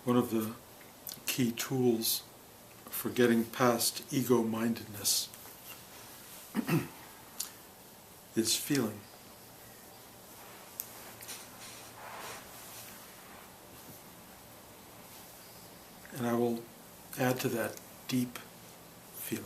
one of the key tools for getting past ego-mindedness is feeling. And I will add to that deep feeling.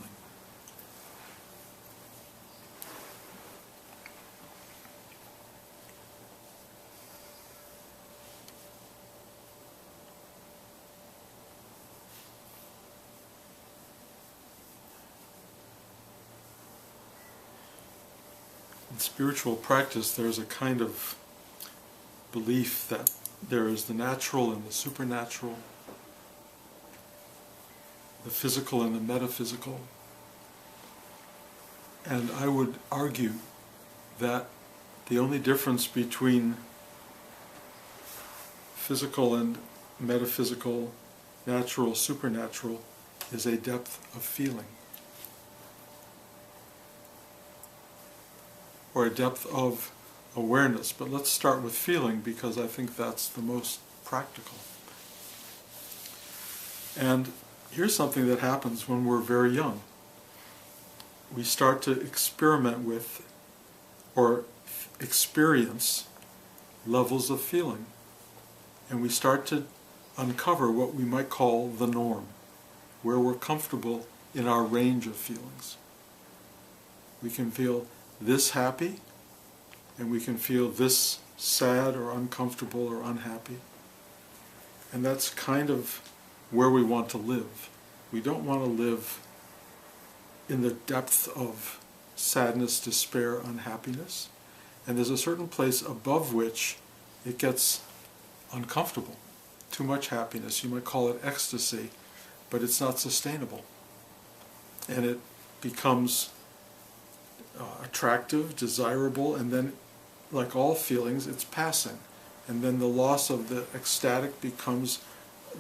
In spiritual practice, there's a kind of belief that there is the natural and the supernatural, the physical and the metaphysical. And I would argue that the only difference between physical and metaphysical, natural, supernatural, is a depth of feeling, or a depth of awareness. But let's start with feeling, because I think that's the most practical. And here's something that happens when we're very young. We start to experiment with or experience levels of feeling. And we start to uncover what we might call the norm, where we're comfortable in our range of feelings. We can feel this happy, and we can feel this sad or uncomfortable or unhappy. And that's kind of where we want to live. We don't want to live in the depth of sadness, despair, unhappiness. And there's a certain place above which it gets uncomfortable. Too much happiness, you might call it ecstasy, but it's not sustainable. And it becomes attractive, desirable, and then, like all feelings, it's passing. And then the loss of the ecstatic becomes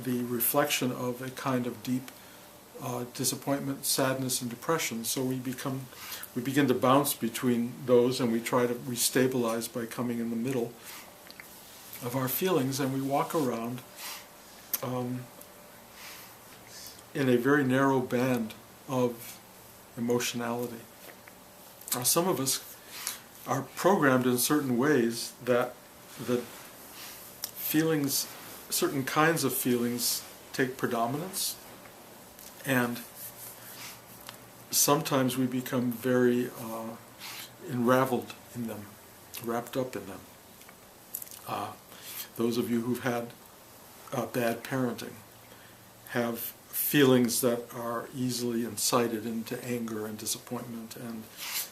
the reflection of a kind of deep disappointment, sadness, and depression. So we begin to bounce between those, and we try to restabilize by coming in the middle of our feelings, and we walk around in a very narrow band of emotionality. Some of us are programmed in certain ways that the feelings, certain kinds of feelings, take predominance, and sometimes we become very enraveled in them, wrapped up in them. Those of you who've had bad parenting have feelings that are easily incited into anger and disappointment and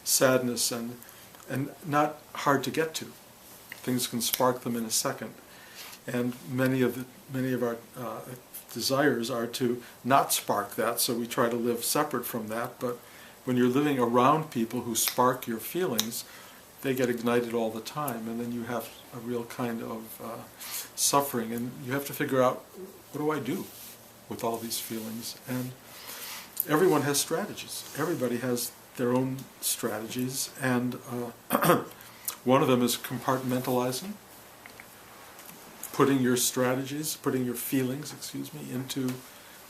sadness, and not hard to get to. Things can spark them in a second. And many of our desires are to not spark that, so we try to live separate from that. But when you're living around people who spark your feelings, they get ignited all the time, and then you have a real kind of suffering, and you have to figure out, what do I do with all these feelings? And everyone has strategies. Everybody has their own strategies, and one of them is compartmentalizing, putting your feelings, into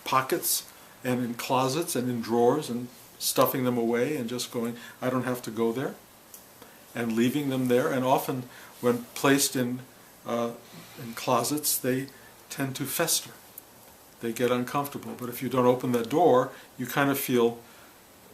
pockets and in closets and in drawers and stuffing them away and just going, I don't have to go there, and leaving them there. And often when placed in closets, they tend to fester. They get uncomfortable. But if you don't open that door, you kind of feel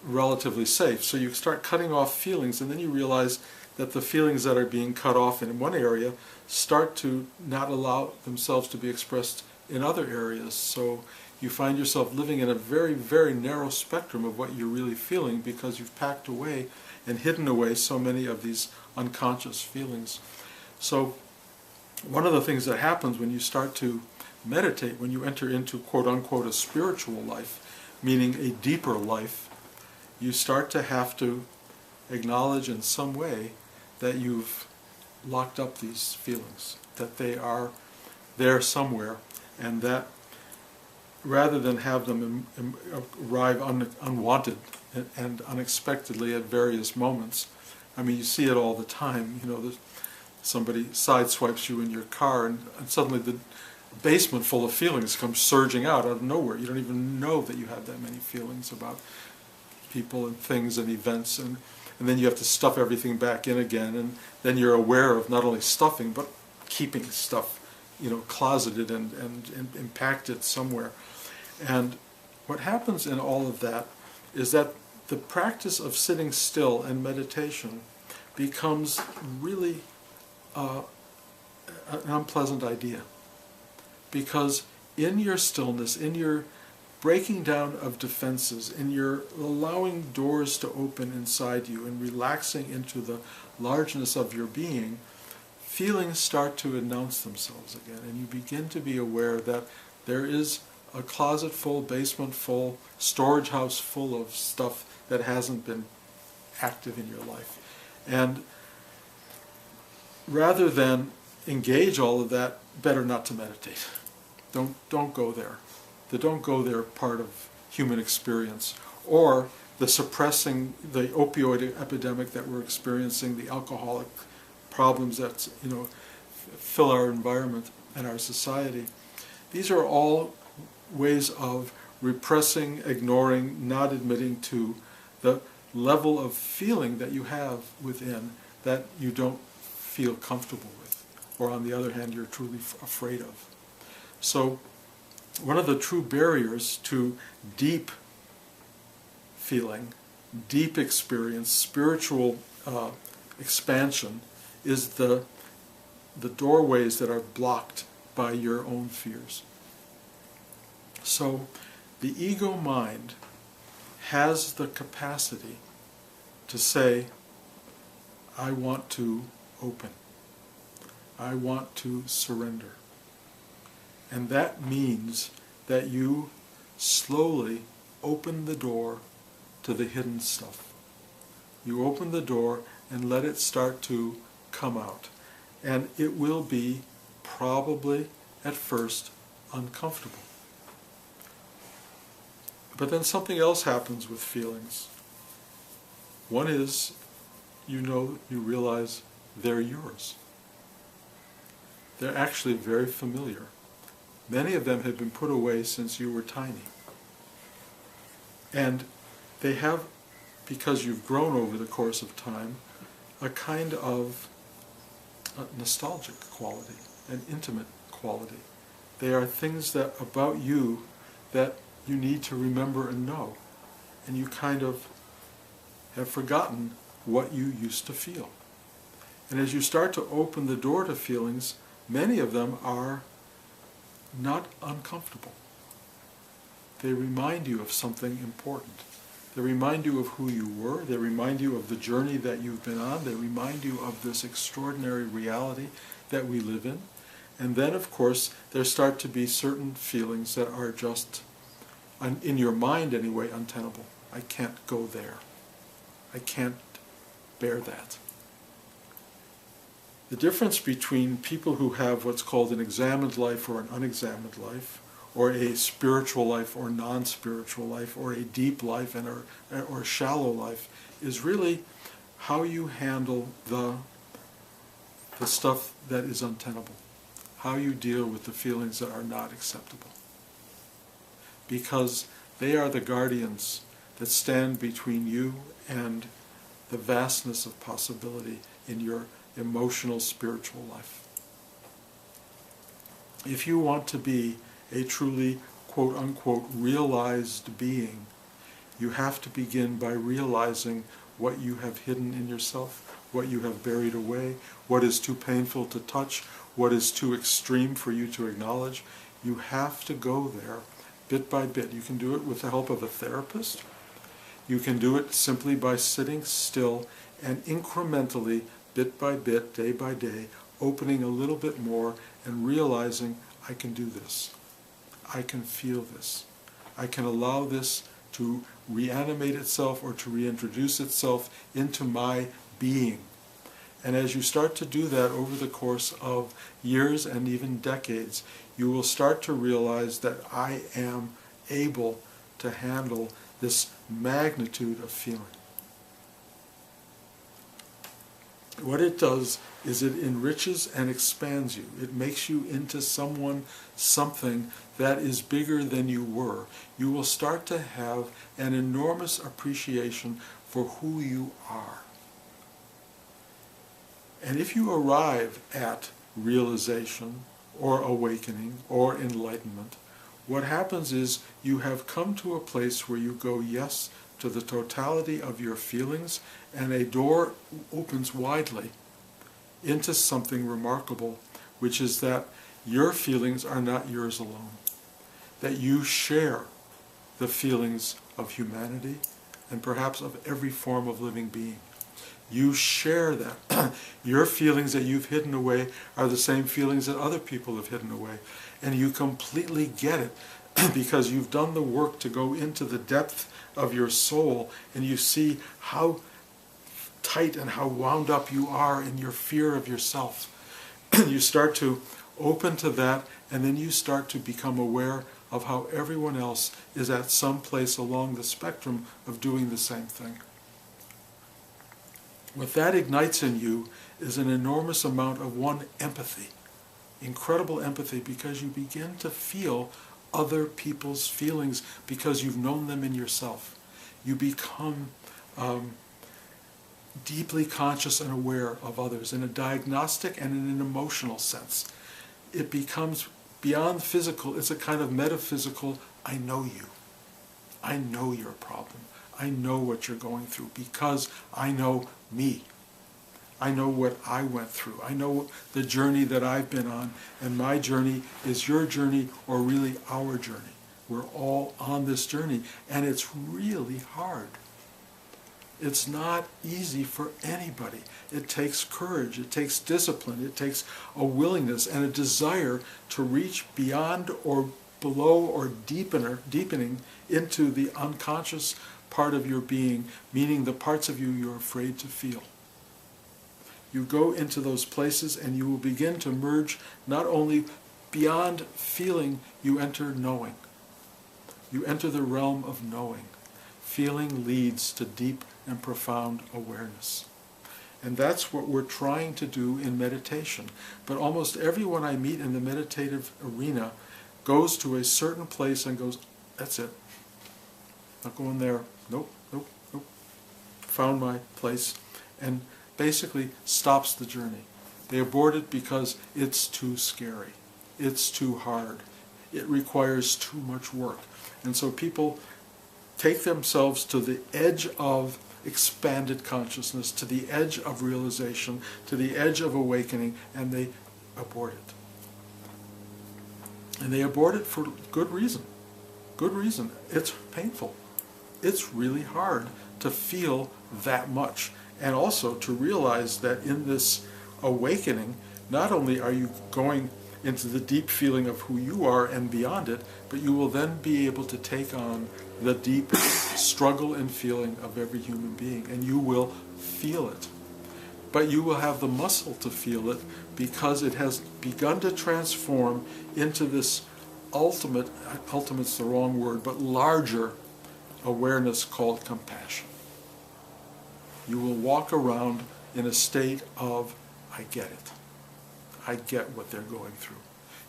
relatively safe. So you start cutting off feelings, and then you realize that the feelings that are being cut off in one area start to not allow themselves to be expressed in other areas. So you find yourself living in a very, very narrow spectrum of what you're really feeling, because you've packed away and hidden away so many of these unconscious feelings. So one of the things that happens when you start to meditate, when you enter into quote-unquote a spiritual life, meaning a deeper life, you start to have to acknowledge in some way that you've locked up these feelings, that they are there somewhere, and that rather than have them arrive unwanted and unexpectedly at various moments. I mean, you see it all the time. Somebody sideswipes you in your car, and suddenly basement full of feelings come surging out of nowhere. You don't even know that you have that many feelings about people and things and events, and then you have to stuff everything back in again, and then you're aware of not only stuffing but keeping stuff, closeted and impacted somewhere. And what happens in all of that is that the practice of sitting still and meditation becomes really an unpleasant idea. Because in your stillness, in your breaking down of defenses, in your allowing doors to open inside you and relaxing into the largeness of your being, feelings start to announce themselves again, and you begin to be aware that there is a closet full, basement full, storage house full of stuff that hasn't been active in your life. And rather than engage all of that, better not to meditate. Don't go there. The don't go there part of human experience, or the suppressing, the opioid epidemic that we're experiencing, the alcoholic problems that fill our environment and our society. These are all ways of repressing, ignoring, not admitting to the level of feeling that you have within that you don't feel comfortable with, or on the other hand, you're truly afraid of. So one of the true barriers to deep feeling, deep experience, spiritual expansion is the doorways that are blocked by your own fears. So the ego mind has the capacity to say, I want to open. I want to surrender. And that means that you slowly open the door to the hidden stuff. You open the door and let it start to come out. And it will be probably at first uncomfortable. But then something else happens with feelings. One is, you realize they're yours. They're actually very familiar. Many of them have been put away since you were tiny. And they have, because you've grown over the course of time, a kind of a nostalgic quality, an intimate quality. They are things that about you that you need to remember and know. And you kind of have forgotten what you used to feel. And as you start to open the door to feelings, many of them are not uncomfortable. They remind you of something important. They remind you of who you were. They remind you of the journey that you've been on. They remind you of this extraordinary reality that we live in. And then, of course, there start to be certain feelings that are just, in your mind anyway, untenable. I can't go there. I can't bear that. The difference between people who have what's called an examined life or an unexamined life, or a spiritual life or non-spiritual life, or a deep life or a shallow life, is really how you handle the stuff that is untenable, how you deal with the feelings that are not acceptable. Because they are the guardians that stand between you and the vastness of possibility in your emotional, spiritual life. If you want to be a truly, quote-unquote, realized being, you have to begin by realizing what you have hidden in yourself, what you have buried away, what is too painful to touch, what is too extreme for you to acknowledge. You have to go there bit by bit. You can do it with the help of a therapist. You can do it simply by sitting still and incrementally, bit by bit, day by day, opening a little bit more and realizing, I can do this. I can feel this. I can allow this to reanimate itself or to reintroduce itself into my being. And as you start to do that over the course of years and even decades, you will start to realize that I am able to handle this magnitude of feeling. What it does is it enriches and expands you. It makes you into someone, something that is bigger than you were. You will start to have an enormous appreciation for who you are. And if you arrive at realization or awakening or enlightenment, what happens is you have come to a place where you go yes to the totality of your feelings, and a door opens widely into something remarkable, which is that your feelings are not yours alone, that you share the feelings of humanity and perhaps of every form of living being. You share that. Your feelings that you've hidden away are the same feelings that other people have hidden away. And you completely get it because you've done the work to go into the depth of your soul, and you see how tight and how wound up you are in your fear of yourself. You start to open to that, and then you start to become aware of how everyone else is at some place along the spectrum of doing the same thing. What that ignites in you is an enormous amount of empathy, incredible empathy, because you begin to feel other people's feelings because you've known them in yourself. You become deeply conscious and aware of others in a diagnostic and in an emotional sense. It becomes beyond physical. It's a kind of metaphysical, I know you. I know your problem. I know what you're going through because I know me. I know what I went through. I know the journey that I've been on, and my journey is your journey, or really our journey. We're all on this journey, and it's really hard. It's not easy for anybody. It takes courage, it takes discipline, it takes a willingness and a desire to reach beyond or below or deepening into the unconscious part of your being, meaning the parts of you you're afraid to feel. You go into those places and you will begin to merge not only beyond feeling, you enter knowing. You enter the realm of knowing. Feeling leads to deep and profound awareness. And that's what we're trying to do in meditation. But almost everyone I meet in the meditative arena goes to a certain place and goes, that's it. Not going there. Nope, nope, nope. Found my place. And basically stops the journey. They abort it because it's too scary. It's too hard. It requires too much work. And so people take themselves to the edge of expanded consciousness, to the edge of realization, to the edge of awakening, and they abort it. And they abort it for good reason. Good reason. It's painful. It's really hard to feel that much. And also to realize that in this awakening, not only are you going into the deep feeling of who you are and beyond it, but you will then be able to take on the deep struggle and feeling of every human being, and you will feel it. But you will have the muscle to feel it because it has begun to transform into this ultimate's the wrong word, but larger awareness called compassion. You will walk around in a state of, I get it. I get what they're going through.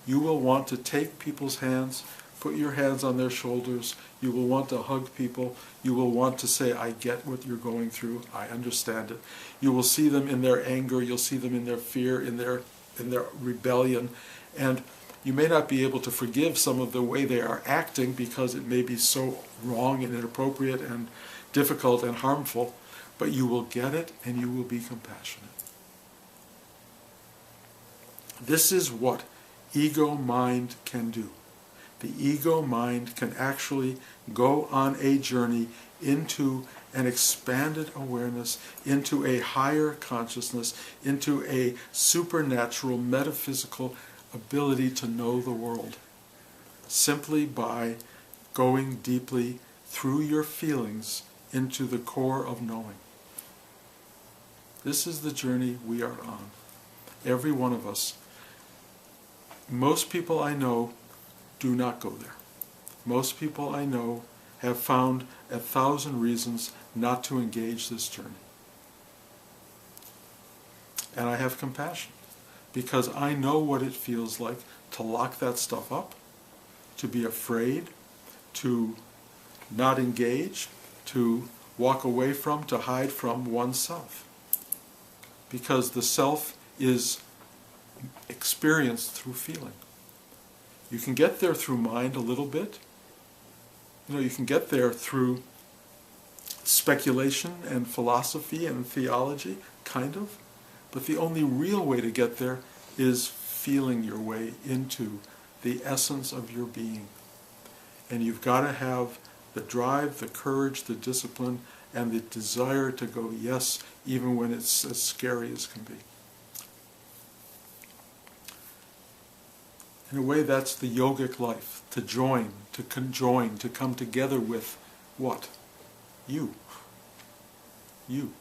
You will want to take people's hands, put your hands on their shoulders. You will want to hug people. You will want to say, I get what you're going through. I understand it. You will see them in their anger. You'll see them in their fear, in their rebellion. And you may not be able to forgive some of the way they are acting because it may be so wrong and inappropriate and difficult and harmful. But you will get it, and you will be compassionate. This is what ego mind can do. The ego mind can actually go on a journey into an expanded awareness, into a higher consciousness, into a supernatural, metaphysical ability to know the world, simply by going deeply through your feelings into the core of knowing. This is the journey we are on. Every one of us. Most people I know do not go there. Most people I know have found 1,000 reasons not to engage this journey. and I have compassion, because I know what it feels like to lock that stuff up, to be afraid, to not engage, to walk away from, to hide from oneself. Because the self is experienced through feeling. You can get there through mind a little bit. You can get there through speculation and philosophy and theology, kind of. But the only real way to get there is feeling your way into the essence of your being. And you've got to have the drive, the courage, the discipline, and the desire to go yes, even when it's as scary as can be. In a way, that's the yogic life, to join, to conjoin, to come together with what? You. You.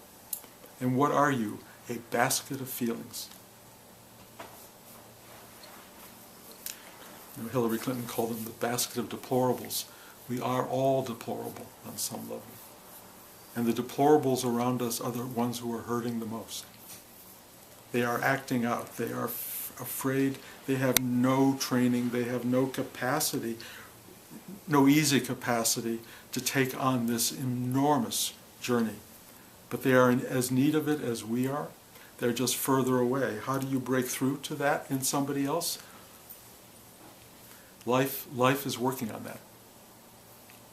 And what are you? A basket of feelings. Hillary Clinton called them the basket of deplorables. We are all deplorable on some level. And the deplorables around us are the ones who are hurting the most. They are acting out. They are afraid. They have no training. They have no capacity, no easy capacity to take on this enormous journey. But they are in as need of it as we are. They're just further away. How do you break through to that in somebody else? Life is working on that.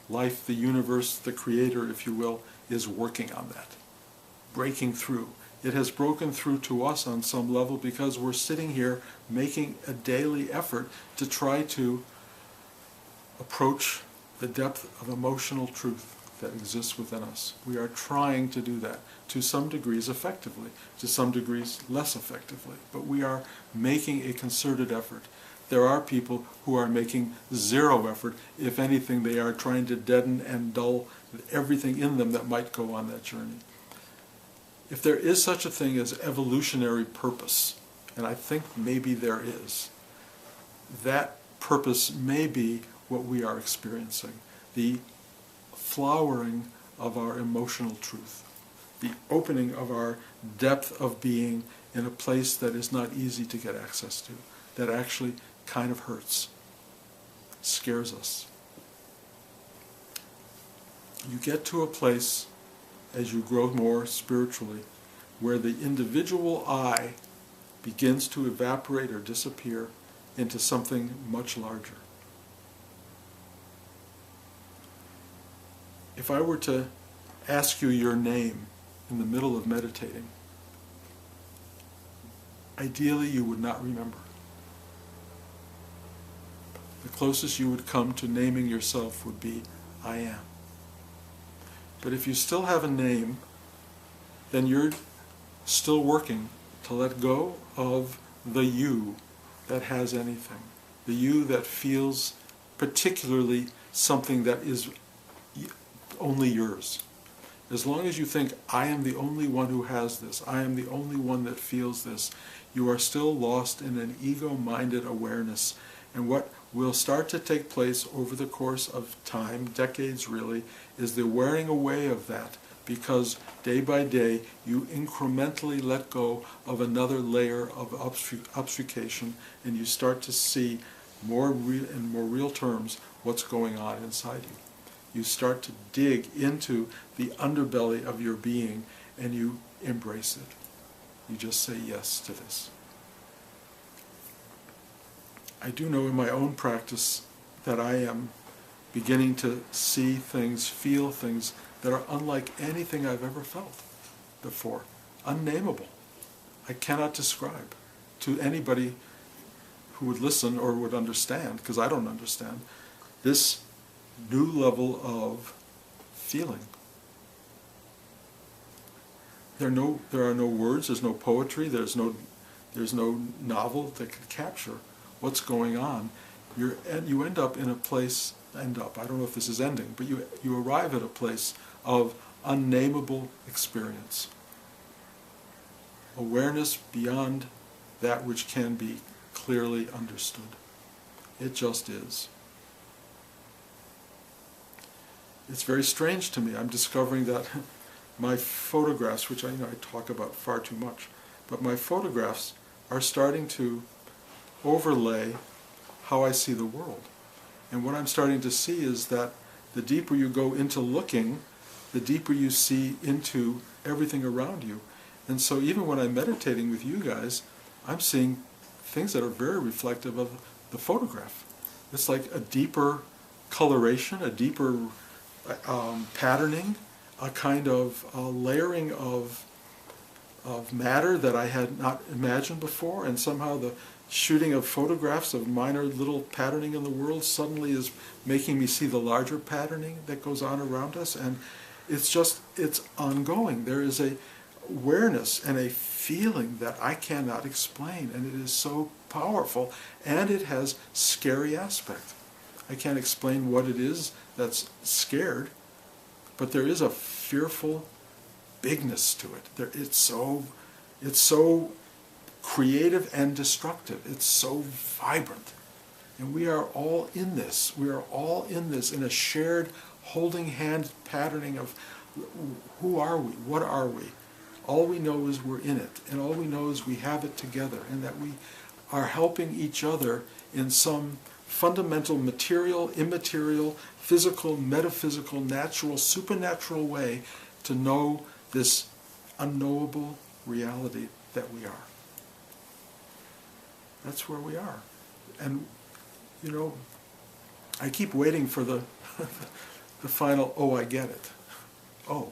Life, the universe, the creator, if you will, is working on that. Breaking through. It has broken through to us on some level because we're sitting here making a daily effort to try to approach the depth of emotional truth that exists within us. We are trying to do that, to some degrees effectively, to some degrees less effectively, but we are making a concerted effort. There are people who are making zero effort. If anything, they are trying to deaden and dull everything in them that might go on that journey. If there is such a thing as evolutionary purpose, and I think maybe there is, that purpose may be what we are experiencing, the flowering of our emotional truth, the opening of our depth of being in a place that is not easy to get access to, that actually kind of hurts, scares us. You get to a place, as you grow more spiritually, where the individual I begins to evaporate or disappear into something much larger. If I were to ask you your name in the middle of meditating, ideally you would not remember. The closest you would come to naming yourself would be, I am. But if you still have a name, then you're still working to let go of the you that has anything. The you that feels particularly something that is only yours. As long as you think, I am the only one who has this, I am the only one that feels this, you are still lost in an ego-minded awareness. And what will start to take place over the course of time, decades really, is the wearing away of that, because day by day you incrementally let go of another layer of obfuscation, and you start to see in more real terms what's going on inside you. You start to dig into the underbelly of your being and you embrace it. You just say yes to this. I do know in my own practice that I am beginning to see things, feel things that are unlike anything I've ever felt before. Unnameable. I cannot describe to anybody who would listen or would understand, because I don't understand, this new level of feeling. There are no words, there's no poetry, there's no novel that could capture what's going on. You end up in a place, I don't know if this is ending, but you arrive at a place of unnameable experience. Awareness beyond that which can be clearly understood. It just is. It's very strange to me. I'm discovering that my photographs, which I talk about far too much, but my photographs are starting to overlay how I see the world. And what I'm starting to see is that the deeper you go into looking, the deeper you see into everything around you. And so even when I'm meditating with you guys, I'm seeing things that are very reflective of the photograph. It's like a deeper coloration, a deeper patterning, a kind of layering of matter that I had not imagined before, and somehow the shooting of photographs of minor little patterning in the world suddenly is making me see the larger patterning that goes on around us, and it's ongoing. There is a awareness and a feeling that I cannot explain, and it is so powerful, and it has scary aspect. I can't explain what it is that's scared, but there is a fearful bigness to it. It's so creative and destructive. It's so vibrant. And we are all in this. We are all in this, in a shared holding hand patterning of who are we? What are we? All we know is we're in it, and all we know is we have it together, and that we are helping each other in some fundamental material, immaterial, physical, metaphysical, natural, supernatural way to know this unknowable reality that we are. That's where we are. And, you know, I keep waiting for the the final, oh, I get it. Oh.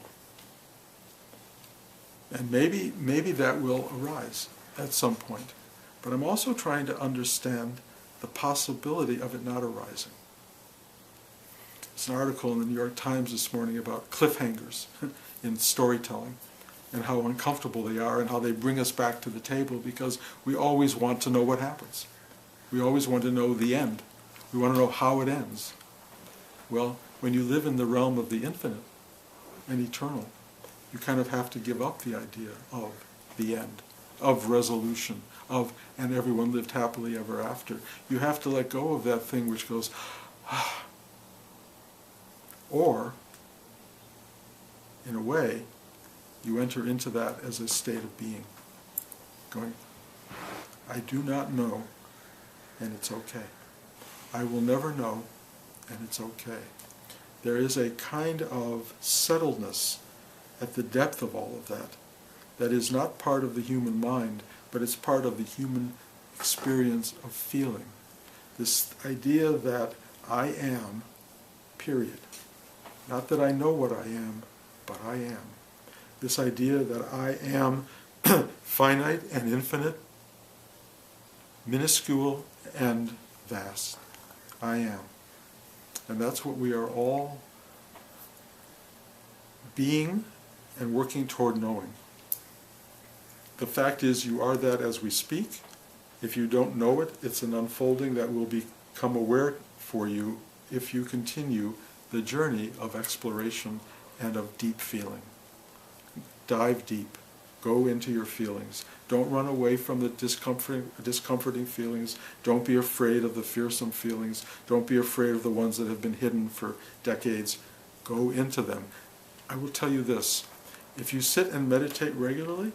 And maybe that will arise at some point. But I'm also trying to understand the possibility of it not arising. There's an article in the New York Times this morning about cliffhangers in storytelling and how uncomfortable they are and how they bring us back to the table because we always want to know what happens. We always want to know the end. We want to know how it ends. Well, when you live in the realm of the infinite and eternal, you kind of have to give up the idea of the end, of resolution, of and everyone lived happily ever after. You have to let go of that thing which goes, ah. Or, in a way, you enter into that as a state of being, going, I do not know, and it's okay. I will never know, and it's okay. There is a kind of settledness at the depth of all of that that is not part of the human mind, but it's part of the human experience of feeling. This idea that I am, period. Not that I know what I am, but I am. This idea that I am finite and infinite, minuscule and vast. I am. And that's what we are all being and working toward knowing. The fact is, you are that as we speak. If you don't know it, it's an unfolding that will become aware for you if you continue the journey of exploration and of deep feeling. Dive deep. Go into your feelings. Don't run away from the discomforting feelings. Don't be afraid of the fearsome feelings. Don't be afraid of the ones that have been hidden for decades. Go into them. I will tell you this. If you sit and meditate regularly,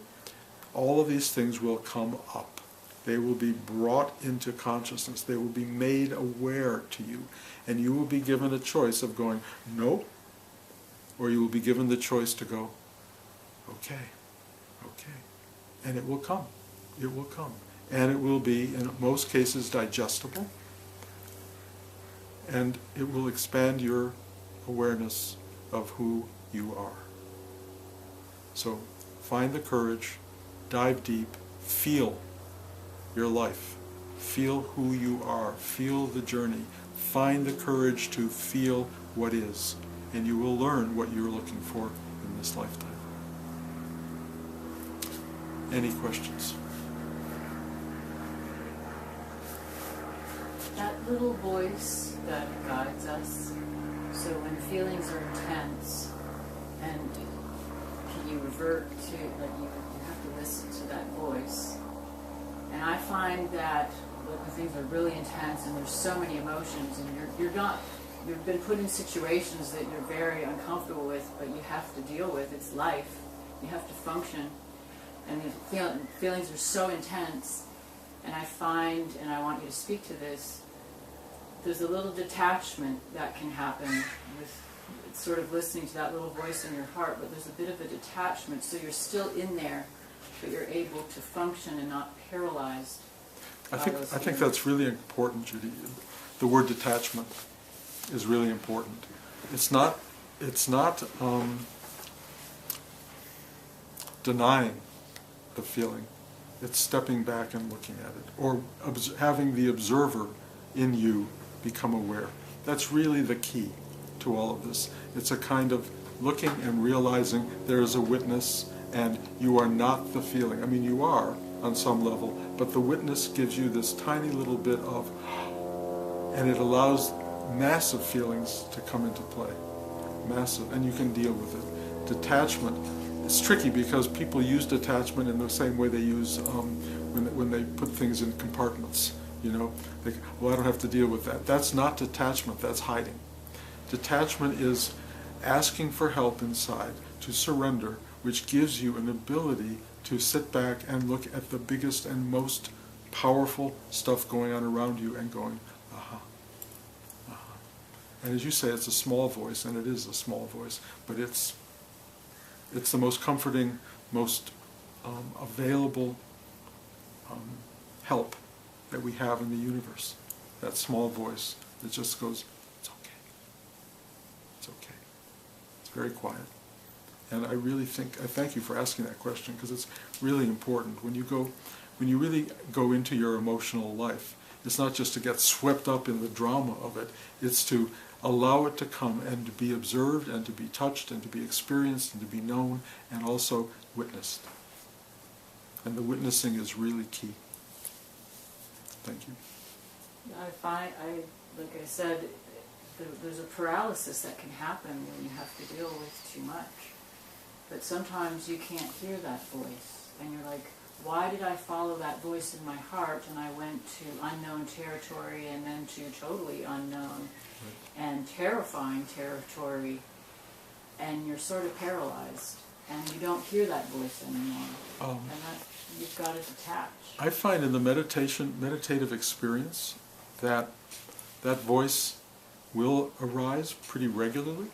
all of these things will come up. They will be brought into consciousness. They will be made aware to you. And you will be given a choice of going, no, or you will be given the choice to go, okay, okay. And it will come. It will come. And it will be, in most cases, digestible. And it will expand your awareness of who you are. So find the courage, dive deep, feel your life, feel who you are, feel the journey, find the courage to feel what is, and you will learn what you're looking for in this lifetime. Any questions? That little voice that guides us, so when feelings are intense, and you revert to, like you have to listen to that voice. And I find that when things are really intense and there's so many emotions, and you've been put in situations that you're very uncomfortable with, but you have to deal with. It's life. You have to function. and the feelings are so intense, and I find, and I want you to speak to this, there's a little detachment that can happen with sort of listening to that little voice in your heart, but there's a bit of a detachment, so you're still in there, but you're able to function and not paralyzed. I think that's really important, Judy. The word detachment is really important. It's not denying the feeling. It's stepping back and looking at it, or having the observer in you become aware. That's really the key to all of this. It's a kind of looking and realizing there is a witness, and you are not the feeling. I mean, you are on some level, but the witness gives you this tiny little bit of, and it allows massive feelings to come into play. Massive, and you can deal with it. Detachment, it's tricky because people use detachment in the same way they use when they put things in compartments. You know, well, I don't have to deal with that. That's not detachment, that's hiding. Detachment is asking for help inside, to surrender, which gives you an ability to sit back and look at the biggest and most powerful stuff going on around you and going, aha, aha. And as you say, it's a small voice, and it is a small voice, but it's the most comforting, most available help that we have in the universe. That small voice that just goes, it's okay. It's okay. It's very quiet. And I thank you for asking that question, because it's really important. When you really go into your emotional life, it's not just to get swept up in the drama of it, it's to allow it to come and to be observed and to be touched and to be experienced and to be known and also witnessed. And the witnessing is really key. Thank you. Like I said, there's a paralysis that can happen when you have to deal with too much. But sometimes you can't hear that voice, and you're like, why did I follow that voice in my heart, and I went to unknown territory and then to totally unknown and terrifying territory, and you're sort of paralyzed, and you don't hear that voice anymore, and that you've got to detach. I find in the meditative experience that that voice will arise pretty regularly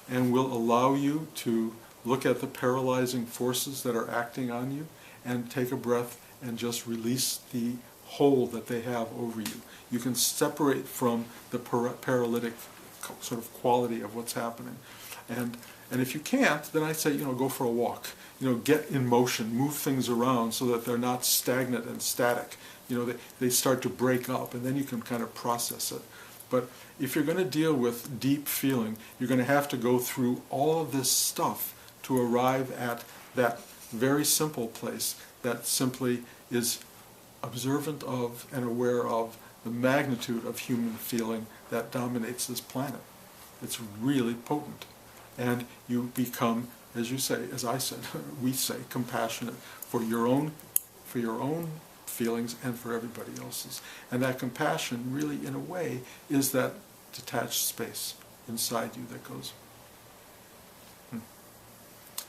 and will allow you to look at the paralyzing forces that are acting on you and take a breath and just release the hold that they have over you. You can separate from the paralytic sort of quality of what's happening. And if you can't, then I say, go for a walk. Get in motion, move things around so that they're not stagnant and static. They start to break up, and then you can kind of process it. But if you're going to deal with deep feeling, you're going to have to go through all of this stuff to arrive at that very simple place that simply is observant of and aware of the magnitude of human feeling that dominates this planet. It's really potent. And you become, as you say, as I said, we say, compassionate for your own feelings and for everybody else's. And that compassion really, in a way, is that detached space inside you that goes,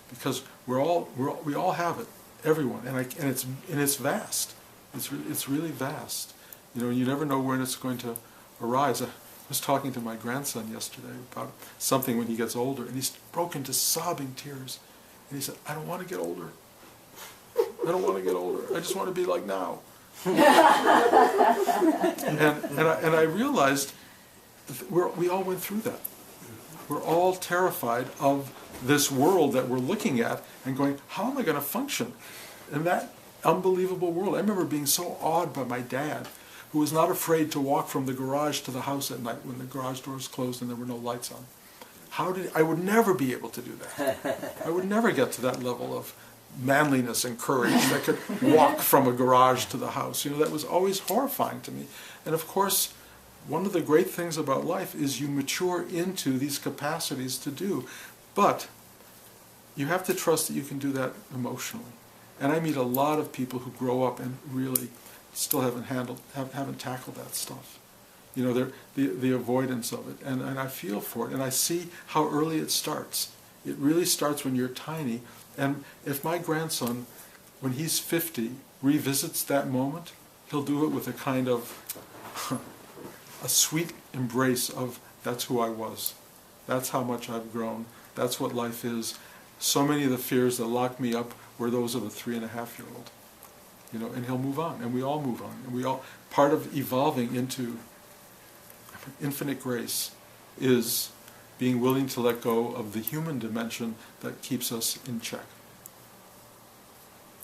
because we all have it, everyone, and it's vast. It's really vast. You never know when it's going to arise. I was talking to my grandson yesterday about something when he gets older, and he's broke into sobbing tears. And he said, "I don't want to get older. I don't want to get older. I just want to be like now." and I realized we all went through that. We're all terrified of this world that we're looking at and going, how am I going to function in that unbelievable world? I remember being so awed by my dad, who was not afraid to walk from the garage to the house at night when the garage doors closed and there were no lights on. I would never be able to do that. I would never get to that level of manliness and courage that could walk from a garage to the house. That was always horrifying to me. And of course, one of the great things about life is you mature into these capacities to do. But you have to trust that you can do that emotionally. And I meet a lot of people who grow up and really still haven't tackled that stuff. The avoidance of it. And I feel for it. And I see how early it starts. It really starts when you're tiny. And if my grandson when he's 50, revisits that moment, he'll do it with a kind of a sweet embrace of, that's who I was. That's how much I've grown. That's what life is. So many of the fears that locked me up were those of a 3.5-year-old. You know, and he'll move on, and we all move on. And we all, part of evolving into infinite grace is being willing to let go of the human dimension that keeps us in check.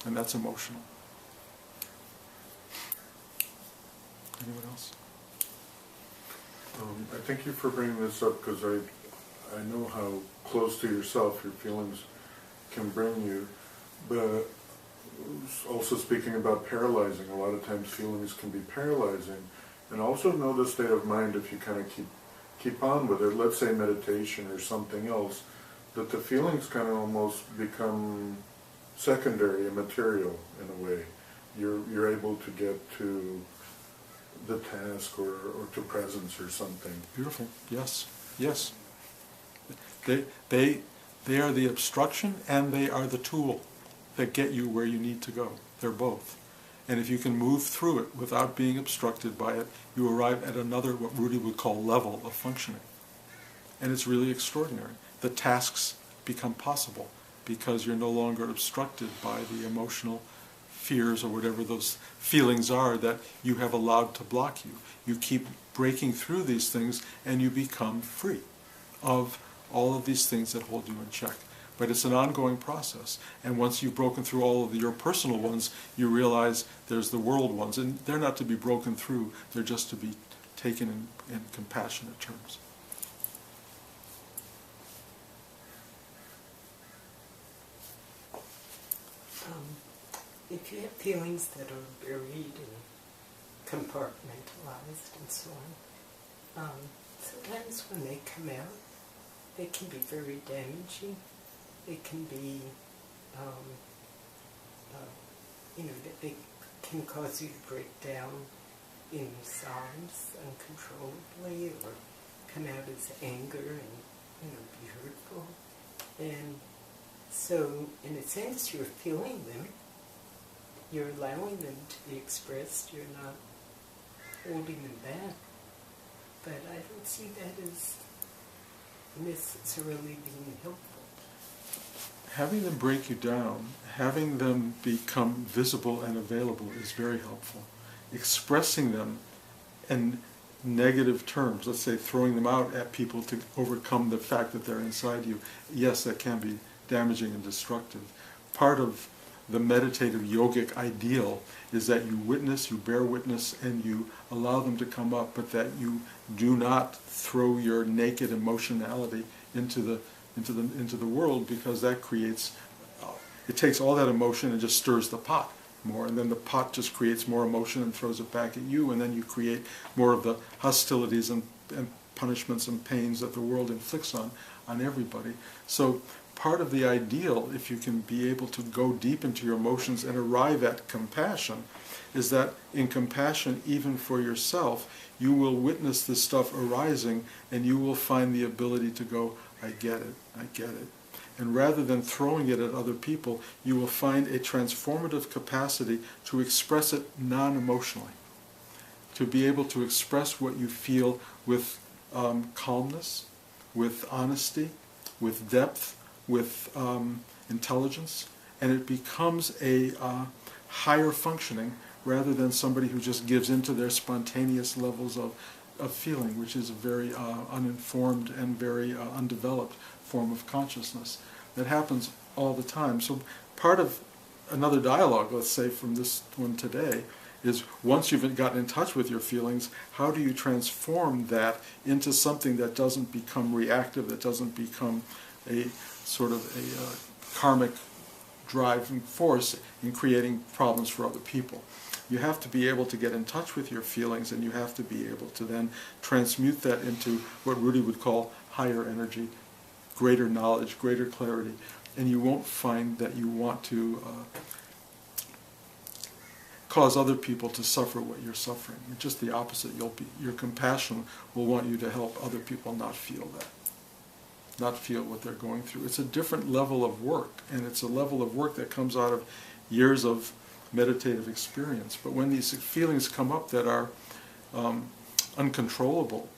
And that's emotional. Anyone else? I thank you for bringing this up, because I know how close to yourself your feelings can bring you, but also speaking about paralyzing, a lot of times feelings can be paralyzing, and also know the state of mind if you kind of keep on with it, let's say meditation or something else, that the feelings kind of almost become secondary and material in a way. You're able to get to the task or to presence or something. Beautiful. Yes. Yes. They are the obstruction and they are the tool that get you where you need to go. They're both. And if you can move through it without being obstructed by it, you arrive at another, what Rudy would call, level of functioning. And it's really extraordinary. The tasks become possible because you're no longer obstructed by the emotional fears or whatever those feelings are that you have allowed to block you. You keep breaking through these things and you become free of all of these things that hold you in check. But it's an ongoing process. And once you've broken through all of your personal ones, you realize there's the world ones. And they're not to be broken through. They're just to be taken in compassionate terms. If you have feelings that are buried and compartmentalized and so on, sometimes when they come out, they can be very damaging. They can be, they can cause you to break down in sobs uncontrollably, or come out as anger and, be hurtful. And so, in a sense, you're feeling them. You're allowing them to be expressed. You're not holding them back. But I don't see that as necessarily being helpful. Having them break you down, having them become visible and available is very helpful. Expressing them in negative terms, let's say throwing them out at people to overcome the fact that they're inside you, yes, that can be damaging and destructive. Part of the meditative yogic ideal is that you witness, you bear witness, and you allow them to come up, but that you do not throw your naked emotionality into the world, because that creates, it takes all that emotion and just stirs the pot more, and then the pot just creates more emotion and throws it back at you, and then you create more of the hostilities and punishments and pains that the world inflicts on everybody. So part of the ideal, if you can be able to go deep into your emotions and arrive at compassion, is that in compassion, even for yourself, you will witness this stuff arising, and you will find the ability to go, I get it, I get it. And rather than throwing it at other people, you will find a transformative capacity to express it non-emotionally, to be able to express what you feel with calmness, with honesty, with depth, with intelligence, and it becomes a higher functioning rather than somebody who just gives into their spontaneous levels of feeling, which is a very uninformed and very undeveloped form of consciousness that happens all the time. So part of another dialogue, let's say from this one today, is once you've gotten in touch with your feelings, how do you transform that into something that doesn't become reactive, that doesn't become a sort of a karmic driving force in creating problems for other people. You have to be able to get in touch with your feelings, and you have to be able to then transmute that into what Rudy would call higher energy, greater knowledge, greater clarity, and you won't find that you want to cause other people to suffer what you're suffering. It's just the opposite. Your compassion will want you to help other people not feel that, not feel what they're going through. It's a different level of work, and it's a level of work that comes out of years of meditative experience. But when these feelings come up that are uncontrollable,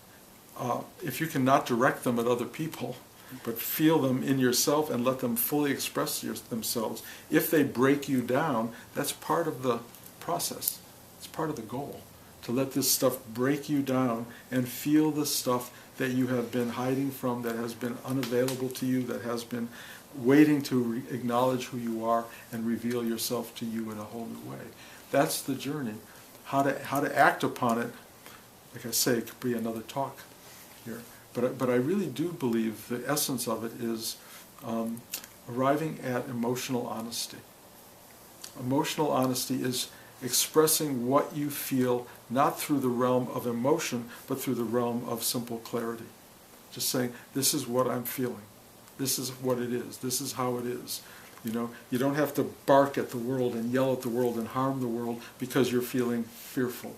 if you cannot direct them at other people, but feel them in yourself and let them fully express themselves, if they break you down, that's part of the process. It's part of the goal, to let this stuff break you down and feel the stuff that you have been hiding from, that has been unavailable to you, that has been waiting to acknowledge who you are and reveal yourself to you in a whole new way. That's the journey. How to act upon it, like I say, it could be another talk here. But I really do believe the essence of it is arriving at emotional honesty. Emotional honesty is expressing what you feel, not through the realm of emotion, but through the realm of simple clarity. Just saying, this is what I'm feeling. This is what it is. This is how it is. You know, you don't have to bark at the world and yell at the world and harm the world because you're feeling fearful.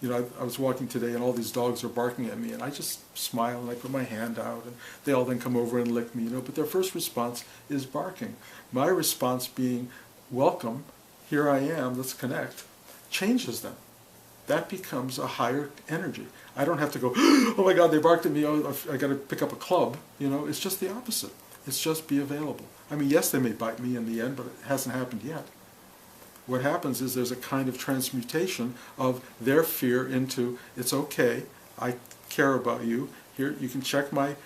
You know, I was walking today and all these dogs are barking at me, and I just smile and I put my hand out, and they all then come over and lick me, you know, but their first response is barking. My response being, welcome, here I am, let's connect, changes them. That becomes a higher energy. I don't have to go, oh my God, they barked at me, oh, I got to pick up a club. You know, it's just the opposite. It's just be available. I mean, yes, they may bite me in the end, but it hasn't happened yet. What happens is there's a kind of transmutation of their fear into, it's okay, I care about you. Here, you can check my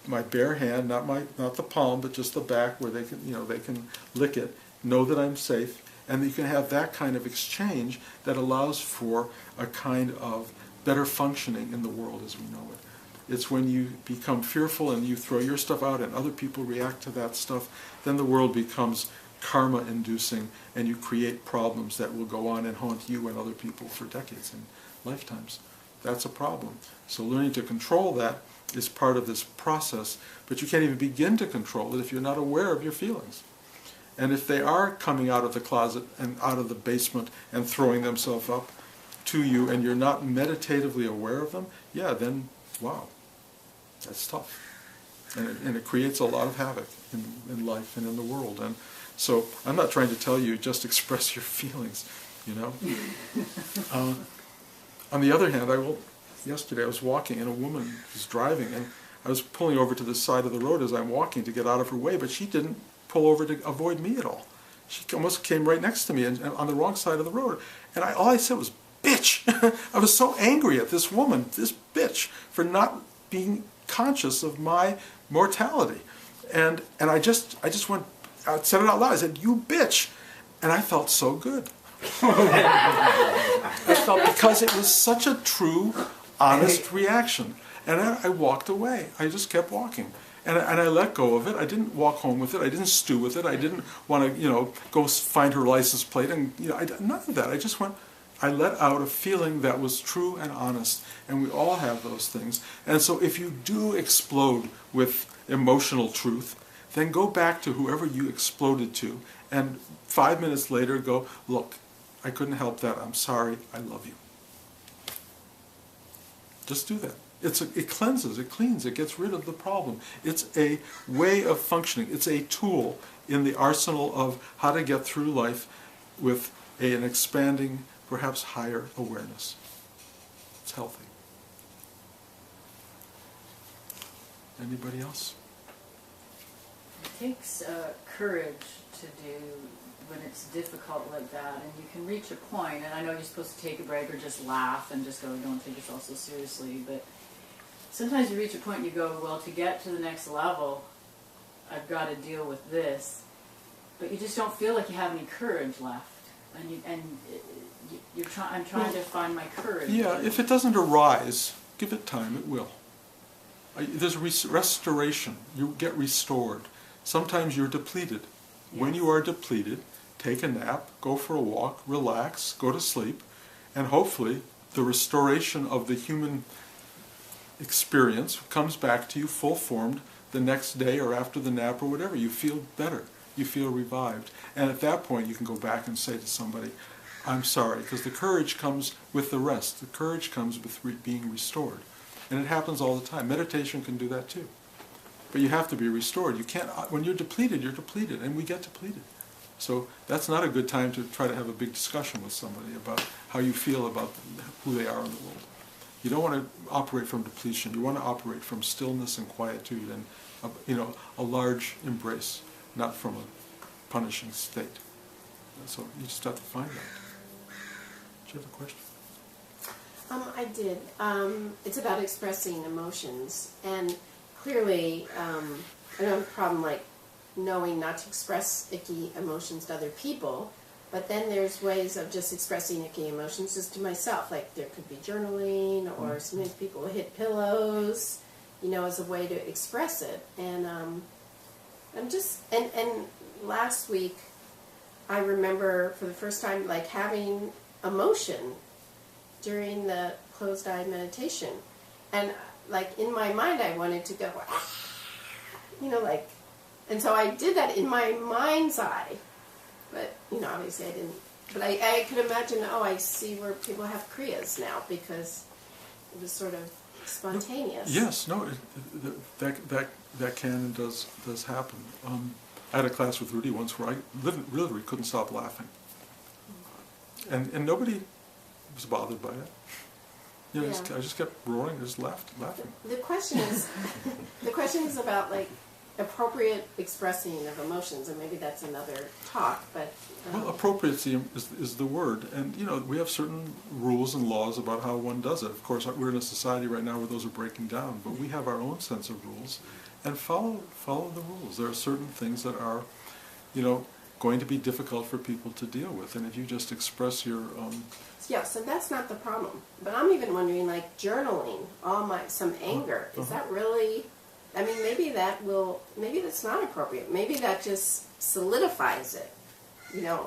bare hand, not the palm, but just the back where they can, you know, they can lick it. Know that I'm safe, and you can have that kind of exchange that allows for a kind of better functioning in the world as we know it. It's when you become fearful and you throw your stuff out and other people react to that stuff, then the world becomes karma-inducing, and you create problems that will go on and haunt you and other people for decades and lifetimes. That's a problem. So learning to control that is part of this process, but you can't even begin to control it if you're not aware of your feelings. And if they are coming out of the closet and out of the basement and throwing themselves up to you and you're not meditatively aware of them, yeah, then, wow, that's tough. And it creates a lot of havoc in life and in the world. And so I'm not trying to tell you just express your feelings, you know. On the other hand, yesterday I was walking and a woman was driving, and I was pulling over to the side of the road as I'm walking to get out of her way, but she didn't pull over to avoid me at all. She almost came right next to me and on the wrong side of the road. And all I said was, bitch! I was so angry at this woman, this bitch, for not being conscious of my mortality. And I just went, I said it out loud. I said, you bitch. And I felt so good. I felt, because it was such a true, honest reaction. And I walked away. I just kept walking. And I let go of it. I didn't walk home with it. I didn't stew with it. I didn't want to, you know, go find her license plate. And, you know, none of that. I just went, I let out a feeling that was true and honest. And we all have those things. And so if you do explode with emotional truth, then go back to whoever you exploded to, and 5 minutes later go, look, I couldn't help that, I'm sorry, I love you. Just do that. It cleanses, it cleans, it gets rid of the problem. It's a way of functioning. It's a tool in the arsenal of how to get through life with an expanding, perhaps higher awareness. It's healthy. Anybody else? It takes courage to do when it's difficult like that, and you can reach a point, and I know you're supposed to take a break or just laugh and just go, don't take yourself so seriously, but sometimes you reach a point and you go, well, to get to the next level, I've got to deal with this, but you just don't feel like you have any courage left, I'm trying to find my courage. Yeah, if it doesn't arise, give it time, it will. There's restoration. You get restored. Sometimes you're depleted. Yes. When you are depleted, take a nap, go for a walk, relax, go to sleep, and hopefully the restoration of the human experience comes back to you full-formed the next day or after the nap or whatever. You feel better. You feel revived. And at that point you can go back and say to somebody, I'm sorry, because the courage comes with the rest. The courage comes with being restored. And it happens all the time. Meditation can do that too. But you have to be restored. You can't, when you're depleted, and we get depleted. So that's not a good time to try to have a big discussion with somebody about how you feel about who they are in the world. You don't want to operate from depletion. You want to operate from stillness and quietude and a large embrace, not from a punishing state. So you just have to find that. Do you have a question? I did. It's about expressing emotions, and clearly, I don't have a problem like knowing not to express icky emotions to other people, but then there's ways of just expressing icky emotions just to myself. Like there could be journaling, or sometimes people will hit pillows, as a way to express it. And I'm just and last week, I remember for the first time like having emotion during the closed eye meditation, and like in my mind I wanted to go, and so I did that in my mind's eye, but obviously I didn't. But I could imagine. Oh, I see where people have kriyas now because it was sort of spontaneous. Yes, no, that can and does happen. I had a class with Rudy once where I literally couldn't stop laughing, and nobody was bothered by it. Yeah. I just kept roaring, just laughing. The question is about like appropriate expressing of emotions, and maybe that's another talk. But well, appropriacy is the word, and we have certain rules and laws about how one does it. Of course, we're in a society right now where those are breaking down, but we have our own sense of rules, and follow the rules. There are certain things that are, going to be difficult for people to deal with, and if you just express your yeah, so that's not the problem. But I'm even wondering, like journaling some anger. Is that really? I mean, maybe that's not appropriate. Maybe that just solidifies it.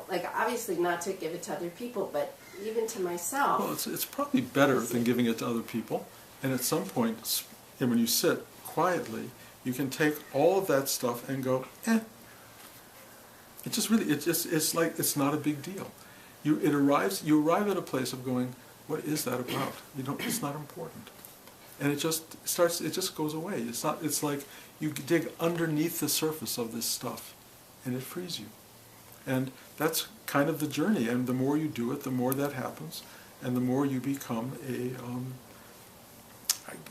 Like obviously not to give it to other people, but even to myself. Well, it's probably better than giving it to other people. And at some point, when you sit quietly, you can take all of that stuff and go, It's like it's not a big deal. You arrive at a place of going, what is that about? It's not important. And it just goes away. It's like you dig underneath the surface of this stuff, and it frees you. And that's kind of the journey. And the more you do it, the more that happens, and the more you become a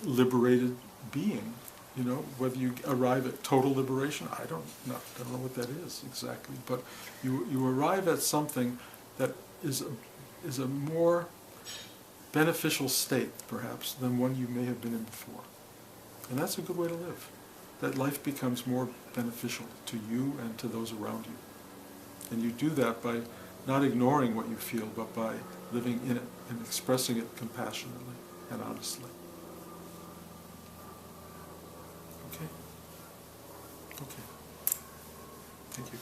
liberated being. Whether you arrive at total liberation, I don't know what that is exactly, but you arrive at something that is a more beneficial state, perhaps, than one you may have been in before. And that's a good way to live. That life becomes more beneficial to you and to those around you. And you do that by not ignoring what you feel, but by living in it and expressing it compassionately and honestly. Okay? Okay. Thank you.